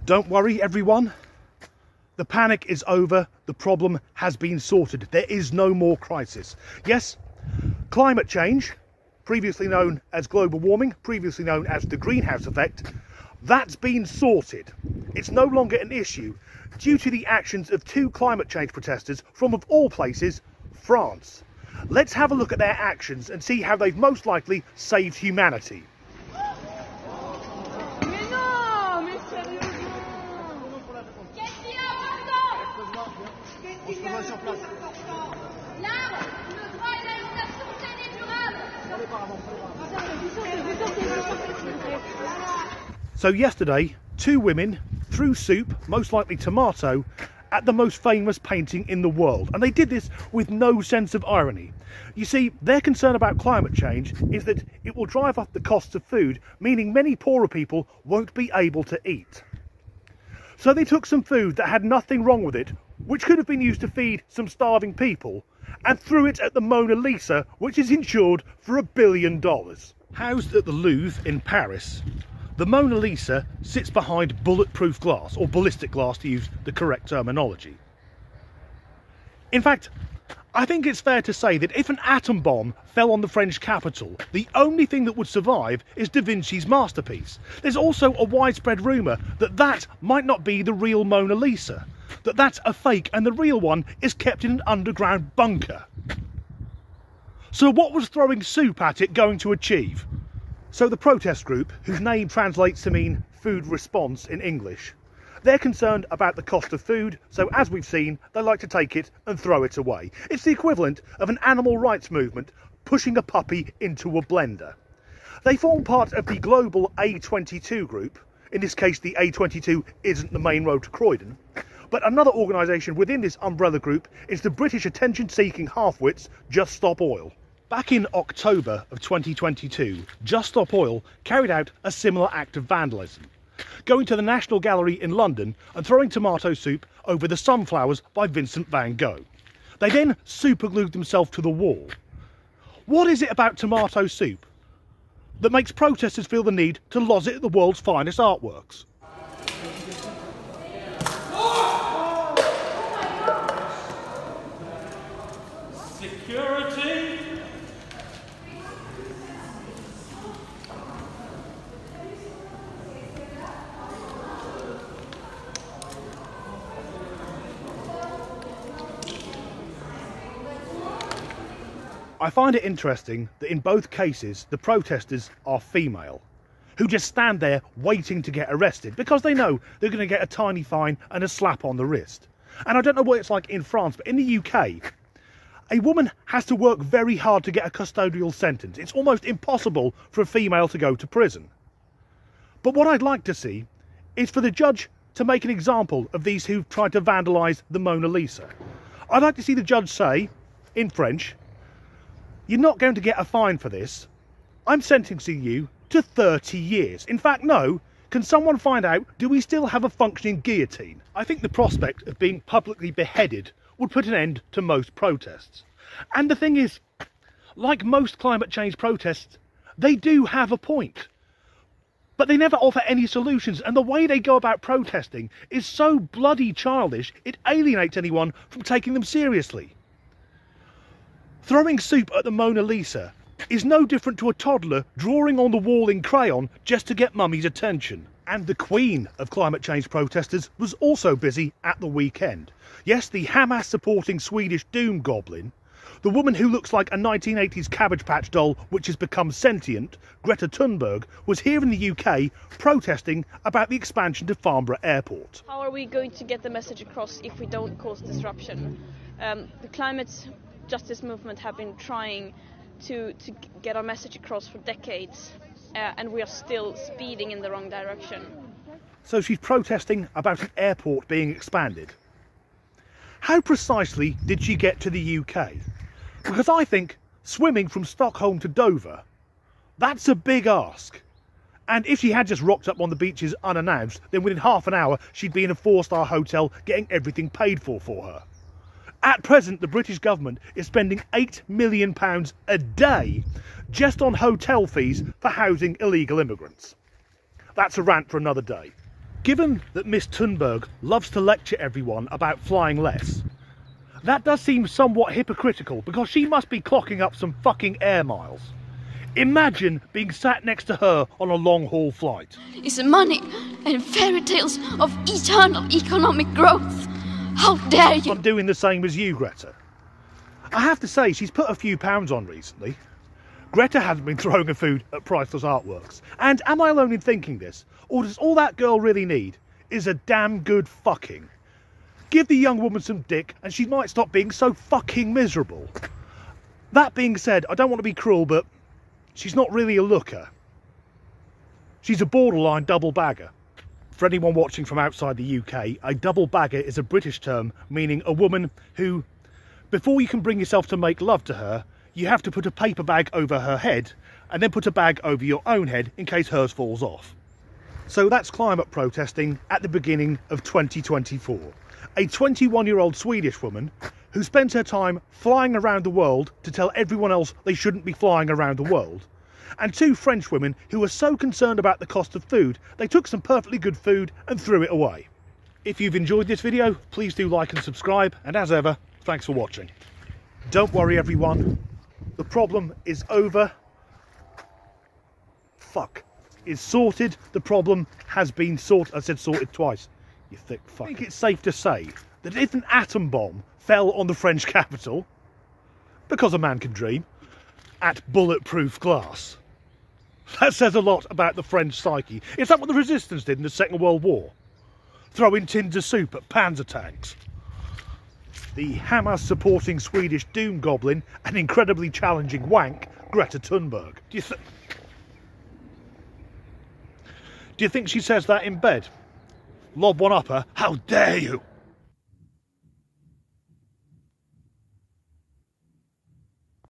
Don't worry everyone, the panic is over, the problem has been sorted, there is no more crisis. Yes, climate change, previously known as global warming, previously known as the greenhouse effect, that's been sorted. It's no longer an issue due to the actions of 2 climate change protesters from, of all places, France. Let's have a look at their actions and see how they've most likely saved humanity. So yesterday, 2 women threw soup, most likely tomato, at the most famous painting in the world. And they did this with no sense of irony. You see, their concern about climate change is that it will drive up the costs of food, meaning many poorer people won't be able to eat. So they took some food that had nothing wrong with it, which could have been used to feed some starving people, and threw it at the Mona Lisa, which is insured for $1 billion. Housed at the Louvre in Paris, the Mona Lisa sits behind bulletproof glass, or ballistic glass to use the correct terminology. In fact, I think it's fair to say that if an atom bomb fell on the French capital, the only thing that would survive is Da Vinci's masterpiece. There's also a widespread rumour that that might not be the real Mona Lisa, that that's a fake and the real one is kept in an underground bunker. So what was throwing soup at it going to achieve? So the protest group, whose name translates to mean food response in English, they're concerned about the cost of food, so as we've seen, they like to take it and throw it away. It's the equivalent of an animal rights movement pushing a puppy into a blender. They form part of the global A22 group. In this case, the A22 isn't the main road to Croydon, but another organisation within this umbrella group is the British attention-seeking half-wits Just Stop Oil. Back in October of 2022, Just Stop Oil carried out a similar act of vandalism, going to the National Gallery in London and throwing tomato soup over the Sunflowers by Vincent van Gogh. They then superglued themselves to the wall. What is it about tomato soup that makes protesters feel the need to loz it at the world's finest artworks? Security! I find it interesting that in both cases the protesters are female, who just stand there waiting to get arrested because they know they're going to get a tiny fine and a slap on the wrist. And I don't know what it's like in France, but in the UK, a woman has to work very hard to get a custodial sentence. It's almost impossible for a female to go to prison. But what I'd like to see is for the judge to make an example of these who've tried to vandalise the Mona Lisa. I'd like to see the judge say, in French, "You're not going to get a fine for this. I'm sentencing you to 30 years. In fact, no. Can someone find out, do we still have a functioning guillotine?" I think the prospect of being publicly beheaded would put an end to most protests. And the thing is, like most climate change protests, they do have a point. But they never offer any solutions, and the way they go about protesting is so bloody childish, it alienates anyone from taking them seriously. Throwing soup at the Mona Lisa is no different to a toddler drawing on the wall in crayon just to get mummy's attention. And the queen of climate change protesters was also busy at the weekend. Yes, the Hamas supporting Swedish doom goblin, the woman who looks like a 1980s Cabbage Patch doll which has become sentient, Greta Thunberg, was here in the UK protesting about the expansion to Farnborough Airport. How are we going to get the message across if we don't cause disruption? The climate justice movement have been trying to get our message across for decades, and we are still speeding in the wrong direction. So she's protesting about an airport being expanded. How precisely did she get to the UK? Because I think swimming from Stockholm to Dover, that's a big ask. And if she had just rocked up on the beaches unannounced, then within half an hour she'd be in a 4-star hotel getting everything paid for her. At present, the British government is spending £8 million a day just on hotel fees for housing illegal immigrants. That's a rant for another day. Given that Miss Thunberg loves to lecture everyone about flying less, that does seem somewhat hypocritical because she must be clocking up some fucking air miles. Imagine being sat next to her on a long-haul flight. Is money and fairy tales of eternal economic growth. How dare you! I'm doing the same as you, Greta. I have to say, she's put a few pounds on recently. Greta hasn't been throwing her food at priceless artworks. And am I alone in thinking this? Or does all that girl really need is a damn good fucking? Give the young woman some dick and she might stop being so fucking miserable. That being said, I don't want to be cruel, but she's not really a looker. She's a borderline double bagger. For anyone watching from outside the UK, a double bagger is a British term meaning a woman who, before you can bring yourself to make love to her, you have to put a paper bag over her head and then put a bag over your own head in case hers falls off. So that's climate protesting at the beginning of 2024. A 21-year-old Swedish woman who spends her time flying around the world to tell everyone else they shouldn't be flying around the world. And two French women who were so concerned about the cost of food, they took some perfectly good food and threw it away. If you've enjoyed this video, please do like and subscribe, and as ever, thanks for watching. Don't worry everyone, the problem is over. Is sorted. The problem has been sorted. I said sorted twice, you thick fuck. I think it's safe to say that if an atom bomb fell on the French capital, because a man can dream, at bulletproof glass, that says a lot about the French psyche. Is that what the resistance did in the Second World War? Throwing tins of soup at panzer tanks. The Hamas supporting Swedish doom goblin and incredibly challenging wank, Greta Thunberg. Do you think she says that in bed? Lob one up her, how dare you?